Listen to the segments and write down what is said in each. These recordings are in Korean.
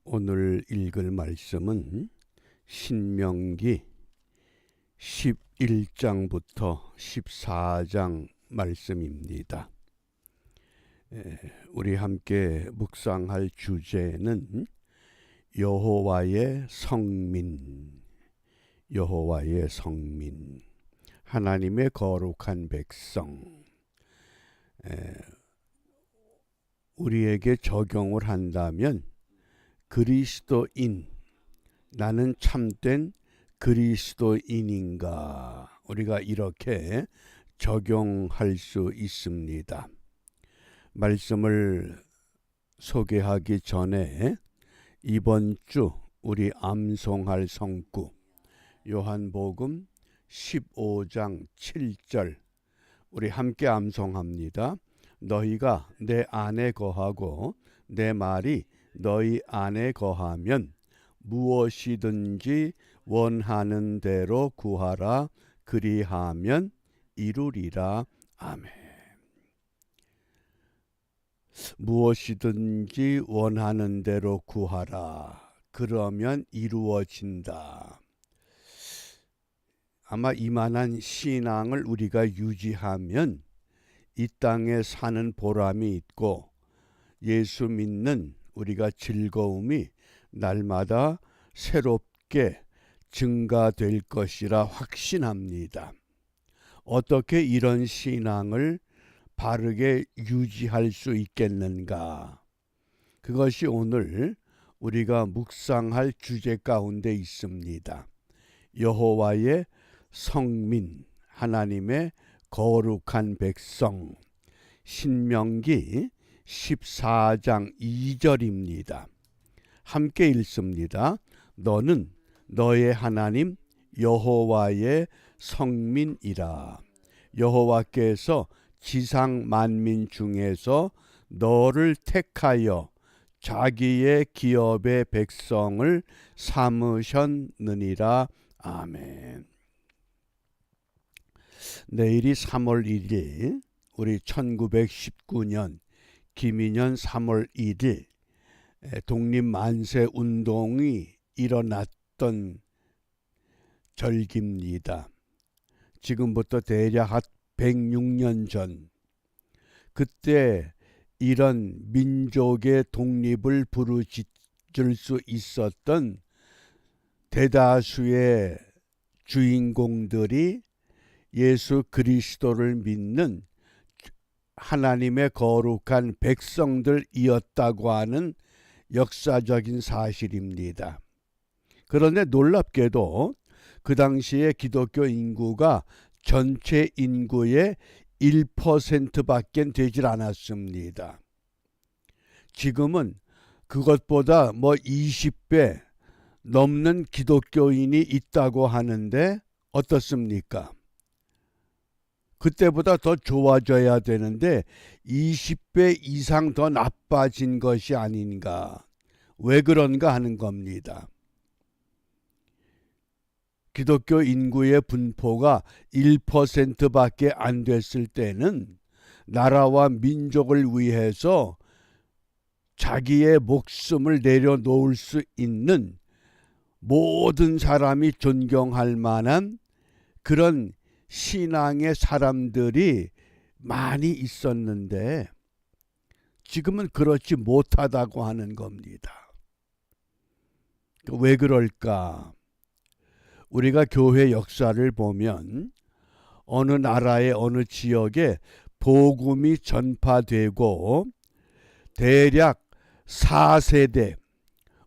오늘 읽을 말씀은 신명기 11장부터 14장 말씀입니다. 우리 함께 묵상할 주제는 여호와의 성민, 여호와의 성민, 하나님의 거룩한 백성. 우리에게 적용을 한다면 그리스도인, 나는 참된 그리스도인인가, 우리가 이렇게 적용할 수 있습니다. 말씀을 소개하기 전에 이번 주 우리 암송할 성구 요한복음 15장 7절 우리 함께 암송합니다. 너희가 내 안에 거하고 내 말이 너희 안에 거하면 무엇이든지 원하는 대로 구하라. 그리하면 이루리라. 아멘. 무엇이든지 원하는 대로 구하라. 그러면 이루어진다. 아마 이만한 신앙을 우리가 유지하면 이 땅에 사는 보람이 있고 예수 믿는 우리가 즐거움이 날마다 새롭게 증가될 것이라 확신합니다. 어떻게 이런 신앙을 바르게 유지할 수 있겠는가? 그것이 오늘 우리가 묵상할 주제 가운데 있습니다. 여호와의 성민, 하나님의 거룩한 백성. 신명기 14장 2절입니다. 함께 읽습니다. 너는 너의 하나님 여호와의 성민이라. 여호와께서 지상 만민 중에서 너를 택하여 자기의 기업의 백성을 삼으셨느니라. 아멘. 내일이 3월 1일, 우리 1919년 김인현 3월 1일 독립만세 운동이 일어났던 절기입니다. 지금부터 대략 한 106년 전, 그때 이런 민족의 독립을 부르짖을 수 있었던 대다수의 주인공들이 예수 그리스도를 믿는 하나님의 거룩한 백성들이었다고 하는 역사적인 사실입니다. 그런데 놀랍게도 그 당시에 기독교 인구가 전체 인구의 1%밖에 되질 않았습니다. 지금은 그것보다 20배 넘는 기독교인이 있다고 하는데 어떻습니까? 그때보다 더 좋아져야 되는데 20배 이상 더 나빠진 것이 아닌가. 왜 그런가 하는 겁니다. 기독교 인구의 분포가 1%밖에 안 됐을 때는 나라와 민족을 위해서 자기의 목숨을 내려놓을 수 있는 모든 사람이 존경할 만한 그런 신앙의 사람들이 많이 있었는데 지금은 그렇지 못하다고 하는 겁니다. 왜 그럴까? 우리가 교회 역사를 보면 어느 나라의 어느 지역에 복음이 전파되고 대략 4세대,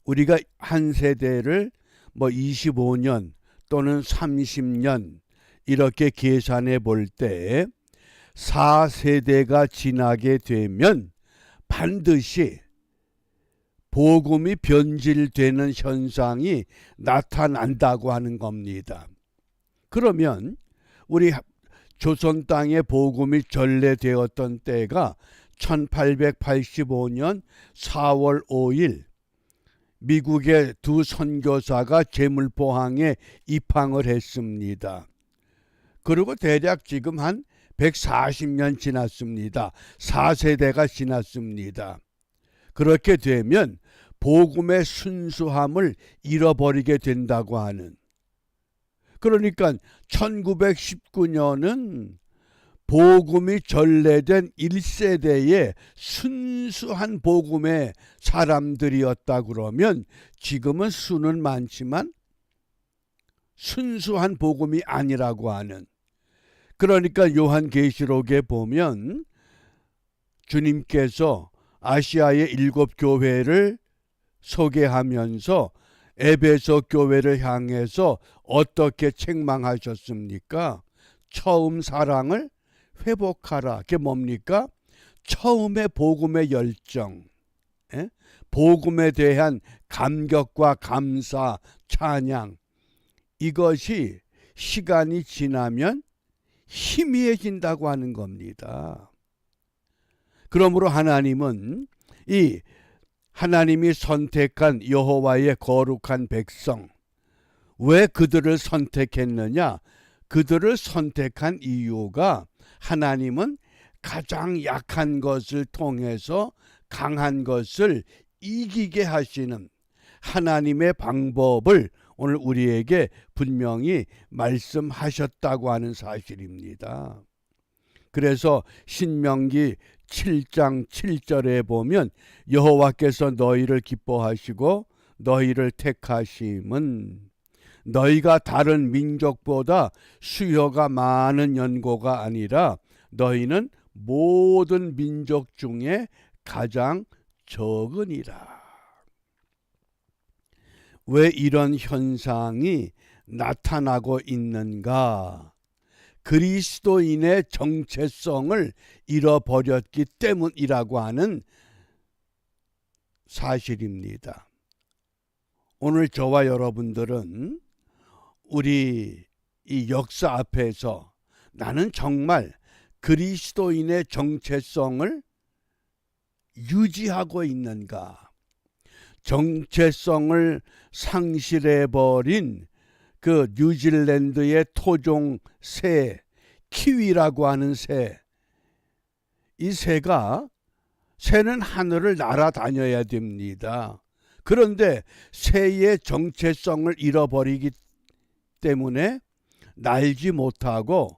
우리가 한 세대를 25년 또는 30년 이렇게 계산해 볼 때 4세대가 지나게 되면 반드시 복음이 변질되는 현상이 나타난다고 하는 겁니다. 그러면 우리 조선 땅에 복음이 전래되었던 때가 1885년 4월 5일 미국의 두 선교사가 제물포항에 입항을 했습니다. 그리고 대략 지금 한 140년 지났습니다. 4세대가 지났습니다. 그렇게 되면 복음의 순수함을 잃어버리게 된다고 하는. 그러니까 1919년은 복음이 전래된 1세대의 순수한 복음의 사람들이었다 그러면, 지금은 수는 많지만 순수한 복음이 아니라고 하는. 그러니까 요한계시록에 보면 주님께서 아시아의 7교회를 소개하면서 에베소 교회를 향해서 어떻게 책망하셨습니까? 처음 사랑을 회복하라. 그게 뭡니까? 처음에 복음의 열정, 복음에 대한 감격과 감사, 찬양, 이것이 시간이 지나면 희미해진다고 하는 겁니다. 그러므로 하나님은 이 하나님이 선택한 여호와의 거룩한 백성, 왜 그들을 선택했느냐? 그들을 선택한 이유가 하나님은 가장 약한 것을 통해서 강한 것을 이기게 하시는 하나님의 방법을 오늘 우리에게 분명히 말씀하셨다고 하는 사실입니다. 그래서 신명기 7장 7절에 보면 여호와께서 너희를 기뻐하시고 너희를 택하심은 너희가 다른 민족보다 수요가 많은 연고가 아니라 너희는 모든 민족 중에 가장 적으니라. 왜 이런 현상이 나타나고 있는가? 그리스도인의 정체성을 잃어버렸기 때문이라고 하는 사실입니다. 오늘 저와 여러분들은 우리 이 역사 앞에서 나는 정말 그리스도인의 정체성을 유지하고 있는가? 정체성을 상실해버린 그 뉴질랜드의 토종 새, 키위라고 하는 새, 이 새는 하늘을 날아다녀야 됩니다. 그런데 새의 정체성을 잃어버리기 때문에 날지 못하고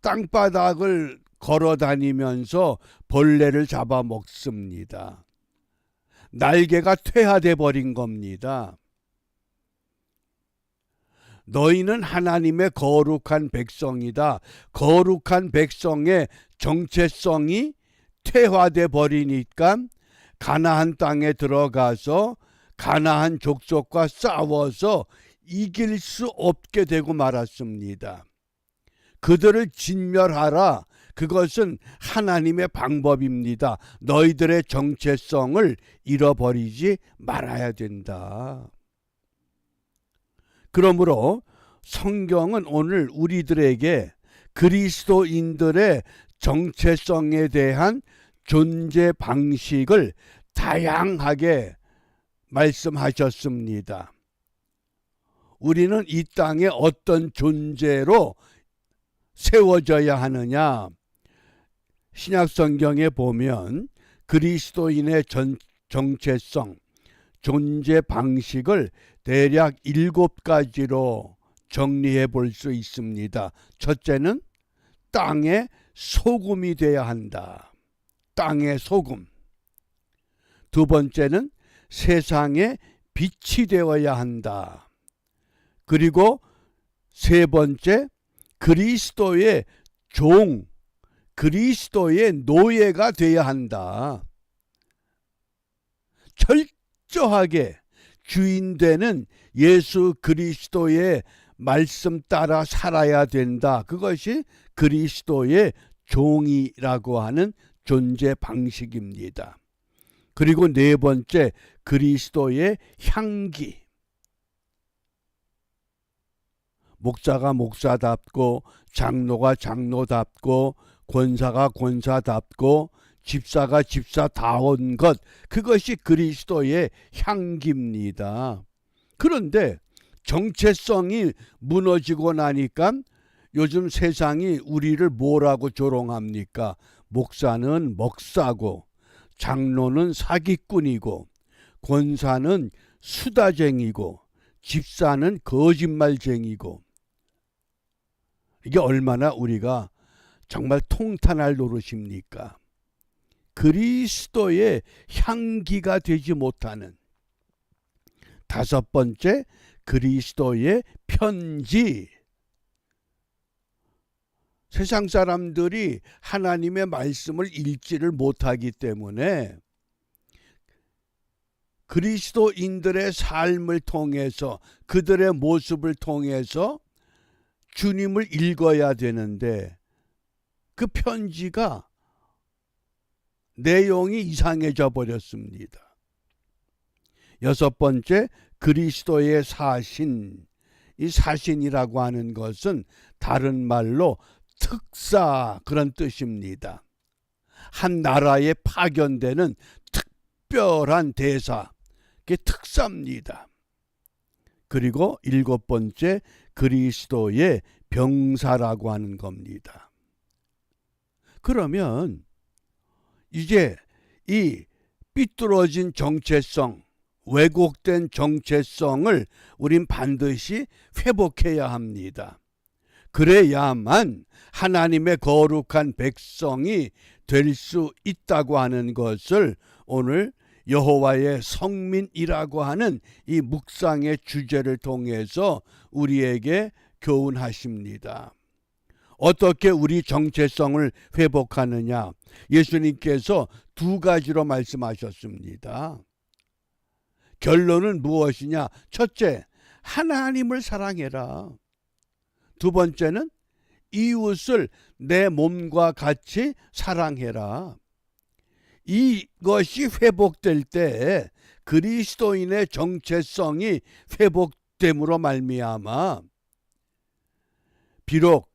땅바닥을 걸어다니면서 벌레를 잡아먹습니다. 날개가 퇴화돼 버린 겁니다. 너희는 하나님의 거룩한 백성이다. 거룩한 백성의 정체성이 퇴화돼 버리니까 가나안 땅에 들어가서 가나안 족속과 싸워서 이길 수 없게 되고 말았습니다. 그들을 진멸하라. 그것은 하나님의 방법입니다. 너희들의 정체성을 잃어버리지 말아야 된다. 그러므로 성경은 오늘 우리들에게 그리스도인들의 정체성에 대한 존재 방식을 다양하게 말씀하셨습니다. 우리는 이 땅에 어떤 존재로 세워져야 하느냐? 신약 성경에 보면 그리스도인의 정체성, 존재 방식을 대략 7가지로 정리해 볼 수 있습니다. 첫째는 땅의 소금이 되어야 한다. 땅의 소금. 두 번째는 세상의 빛이 되어야 한다. 그리고 세 번째, 그리스도의 종, 그리스도의 노예가 되어야 한다. 철저하게 주인 되는 예수 그리스도의 말씀 따라 살아야 된다. 그것이 그리스도의 종이라고 하는 존재 방식입니다. 그리고 네 번째, 그리스도의 향기. 목사가 목사답고 장로가 장로답고 권사가 권사답고 집사가 집사다운 것, 그것이 그리스도의 향기입니다. 그런데 정체성이 무너지고 나니까 요즘 세상이 우리를 뭐라고 조롱합니까? 목사는 먹사고 장로는 사기꾼이고 권사는 수다쟁이고 집사는 거짓말쟁이고, 이게 얼마나 우리가 정말 통탄할 노릇입니까? 그리스도의 향기가 되지 못하는, 다섯 번째, 그리스도의 편지. 세상 사람들이 하나님의 말씀을 읽지를 못하기 때문에 그리스도인들의 삶을 통해서, 그들의 모습을 통해서 주님을 읽어야 되는데, 그 편지가 내용이 이상해져 버렸습니다. 여섯 번째, 그리스도의 사신. 이 사신이라고 하는 것은 다른 말로 특사, 그런 뜻입니다. 한 나라에 파견되는 특별한 대사, 그게 특사입니다. 그리고 일곱 번째, 그리스도의 병사라고 하는 겁니다. 그러면 이제 이 삐뚤어진 정체성, 왜곡된 정체성을 우린 반드시 회복해야 합니다. 그래야만 하나님의 거룩한 백성이 될 수 있다고 하는 것을 오늘 여호와의 성민이라고 하는 이 묵상의 주제를 통해서 우리에게 교훈하십니다. 어떻게 우리 정체성을 회복하느냐? 예수님께서 두 가지로 말씀하셨습니다. 결론은 무엇이냐? 첫째, 하나님을 사랑해라. 두 번째는 이웃을 내 몸과 같이 사랑해라. 이것이 회복될 때 그리스도인의 정체성이 회복됨으로 말미암아, 비록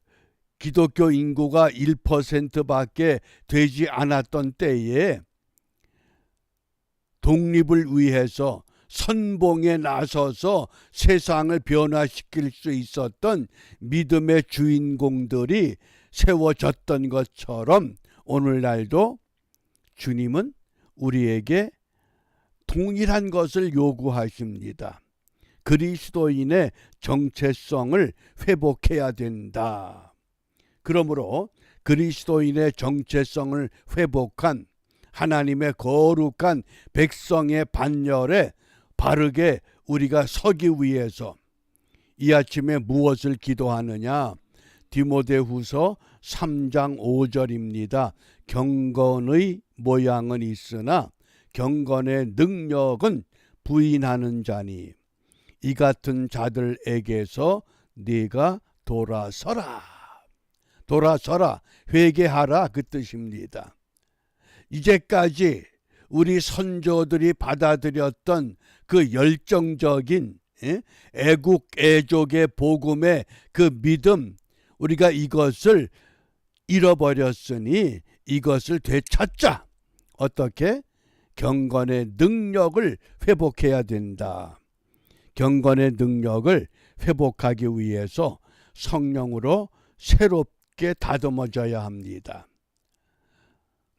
기독교 인구가 1%밖에 되지 않았던 때에 독립을 위해서 선봉에 나서서 세상을 변화시킬 수 있었던 믿음의 주인공들이 세워졌던 것처럼, 오늘날도 주님은 우리에게 동일한 것을 요구하십니다. 그리스도인의 정체성을 회복해야 된다. 그러므로 그리스도인의 정체성을 회복한 하나님의 거룩한 백성의 반열에 바르게 우리가 서기 위해서 이 아침에 무엇을 기도하느냐? 디모데후서 3장 5절입니다. 경건의 모양은 있으나 경건의 능력은 부인하는 자니 이 같은 자들에게서 네가 돌아서라. 돌아서라, 회개하라, 그 뜻입니다. 이제까지 우리 선조들이 받아들였던 그 열정적인 애국 애족의 복음의 그 믿음, 우리가 이것을 잃어버렸으니 이것을 되찾자. 어떻게? 경건의 능력을 회복해야 된다. 경건의 능력을 회복하기 위해서 성령으로 새롭게 다듬어져야 합니다.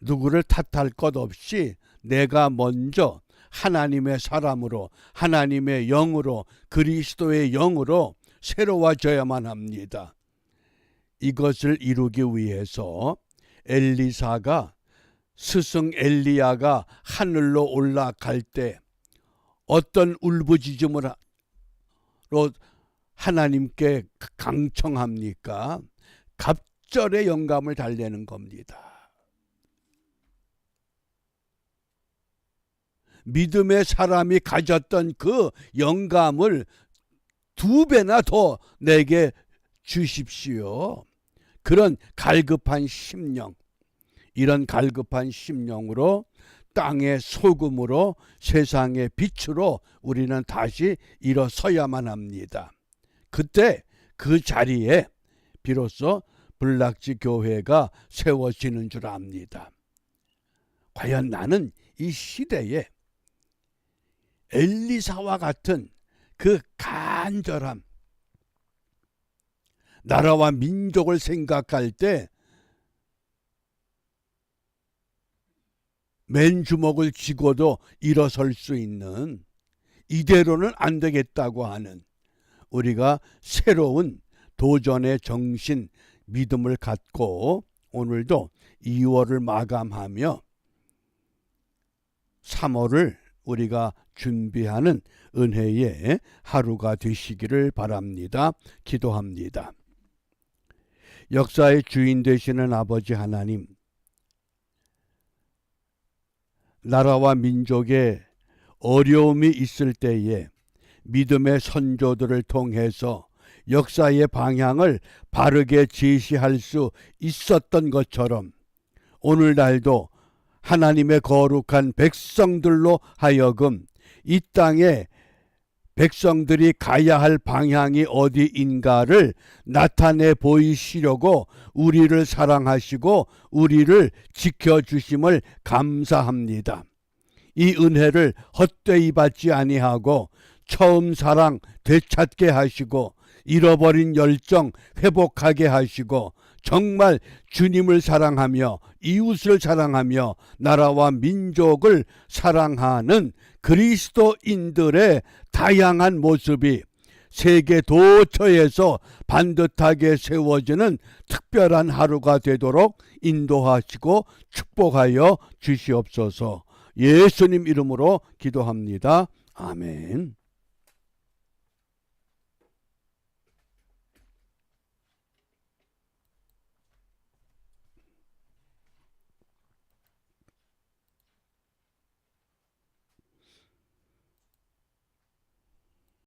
누구를 탓할 것 없이 내가 먼저 하나님의 사람으로, 하나님의 영으로, 그리스도의 영으로 새로워져야만 합니다. 이것을 이루기 위해서 엘리사가, 스승 엘리야가 하늘로 올라갈 때 어떤 울부짖음으로 하나님께 강청합니까? 갑절의 영감을 달래는 겁니다. 믿음의 사람이 가졌던 그 영감을 2배나 더 내게 주십시오. 그런 갈급한 심령, 이런 갈급한 심령으로 땅의 소금으로 세상의 빛으로 우리는 다시 일어서야만 합니다. 그때 그 자리에 비로소 블락지 교회가 세워지는 줄 압니다. 과연 나는 이 시대에 엘리사와 같은 그 간절함, 나라와 민족을 생각할 때 맨주먹을 쥐고도 일어설 수 있는, 이대로는 안 되겠다고 하는 우리가 새로운 도전의 정신, 믿음을 갖고 오늘도 2월을 마감하며 3월을 우리가 준비하는 은혜의 하루가 되시기를 바랍니다. 기도합니다. 역사의 주인 되시는 아버지 하나님, 나라와 민족에 어려움이 있을 때에 믿음의 선조들을 통해서 역사의 방향을 바르게 제시할 수 있었던 것처럼 오늘날도 하나님의 거룩한 백성들로 하여금 이 땅에 백성들이 가야 할 방향이 어디인가를 나타내 보이시려고 우리를 사랑하시고 우리를 지켜주심을 감사합니다. 이 은혜를 헛되이 받지 아니하고 처음 사랑 되찾게 하시고 잃어버린 열정 회복하게 하시고 정말 주님을 사랑하며 이웃을 사랑하며 나라와 민족을 사랑하는 그리스도인들의 다양한 모습이 세계 도처에서 반듯하게 세워지는 특별한 하루가 되도록 인도하시고 축복하여 주시옵소서. 예수님 이름으로 기도합니다. 아멘.